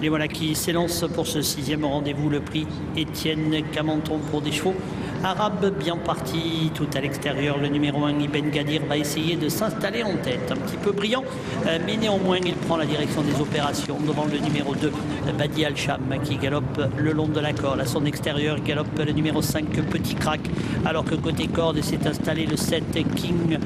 Les voilà qui s'élancent pour ce 6e rendez-vous. Le prix Étienne Camanton pour des chevaux arabes bien partis. Tout à l'extérieur, le numéro 1 Ibn Gadir va essayer de s'installer en tête. Un petit peu brillant, mais néanmoins il prend la direction des opérations devant le numéro 2 Badi Al-Sham qui galope le long de la corde. À son extérieur galope le numéro 5 Petit Crack, alors que côté corde s'est installé le 7 King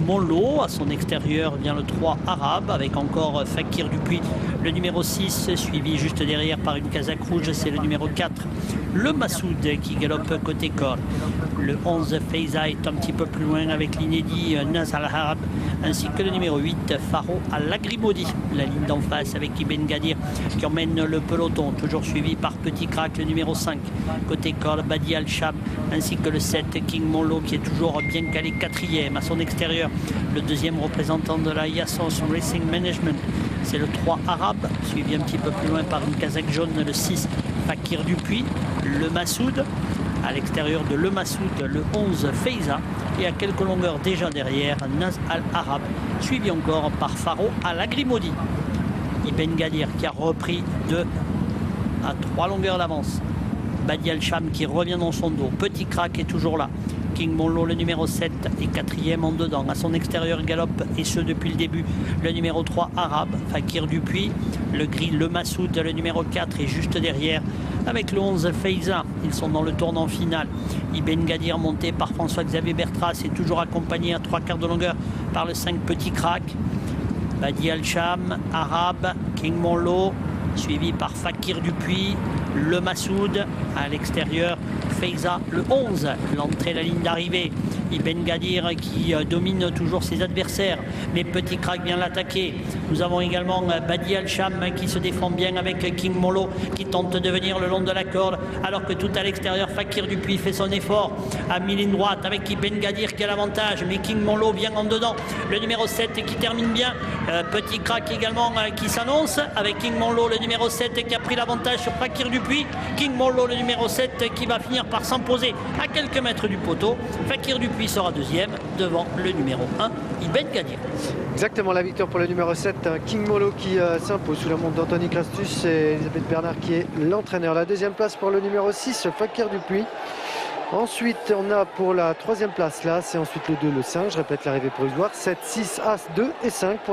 Monlo. À son extérieur vient le 3 Arabe avec encore Fakir Dupuis, le numéro 6, suivi juste derrière par une casaque rouge, c'est le numéro 4 le Massoud qui galope côté corde. Le 11 Feiza est un petit peu plus loin avec l'inédit Naz Al-Harab, ainsi que le numéro 8 Faro Al-Agrimodi. La ligne d'en face avec Ibn Gadir qui emmène le peloton, toujours suivi par Petit Crack, le numéro 5 côté corde Badi Al-Sham, ainsi que le 7 King Monlo qui est toujours bien calé 4e. À son extérieur, le 2e représentant de la Yassos Racing Management, c'est le 3 Arabe, suivi un petit peu plus loin par une casaque jaune, le 6 Fakir Dupuis, le Massoud. À l'extérieur de le Massoud, le 11 Feiza, et à quelques longueurs déjà derrière Naz Al-Arab, suivi encore par Faro Al-Agrimodi. Ibn Gadir qui a repris 2 à 3 longueurs d'avance. Badi Al-Sham qui revient dans son dos. Petit Crack est toujours là. King Monlo, le numéro 7, est 4e en dedans. À son extérieur galope, et ce depuis le début, le numéro 3 Arabe, Fakir Dupuis. Le gris, le Massoud, le numéro 4 est juste derrière avec le 11 Feiza. Ils sont dans le tournant final. Ibn Gadir monté par François-Xavier Bertras est toujours accompagné à 3/4 de longueur par le 5 Petit Crack. Badi Al-Sham, Arabe, King Monlo, suivi par Fakir Dupuis, le Massoud. À l'extérieur, Feiza, le 11, l'entrée, la ligne d'arrivée. Ibn Gadir qui domine toujours ses adversaires, mais Petit Crack vient l'attaquer. Nous avons également Badi Al-Sham qui se défend bien avec King Monlo qui tente de venir le long de la corde, alors que tout à l'extérieur, Fakir Dupuis fait son effort à mi-ligne droite avec Ibn Gadir qui a l'avantage, mais King Monlo vient en dedans. Le numéro 7 qui termine bien. Petit Crack également qui s'annonce avec King Monlo, le numéro 7 qui a pris l'avantage sur Fakir Dupuis. King Monlo, le numéro 7 qui va finir par s'imposer à quelques mètres du poteau. Fakir Dupuis sera 2e devant le numéro 1 Ibn Gadir. Exactement, la victoire pour le numéro 7 King Monlo qui s'impose sous la montre d'Anthony Crastus et Elisabeth Bernard qui est l'entraîneur. La 2e place pour le numéro 6 Fakir Dupuis. Ensuite on a pour la 3e place là, c'est ensuite le 2, le 5, je répète l'arrivée provisoire, 7, 6, As, 2 et 5 pour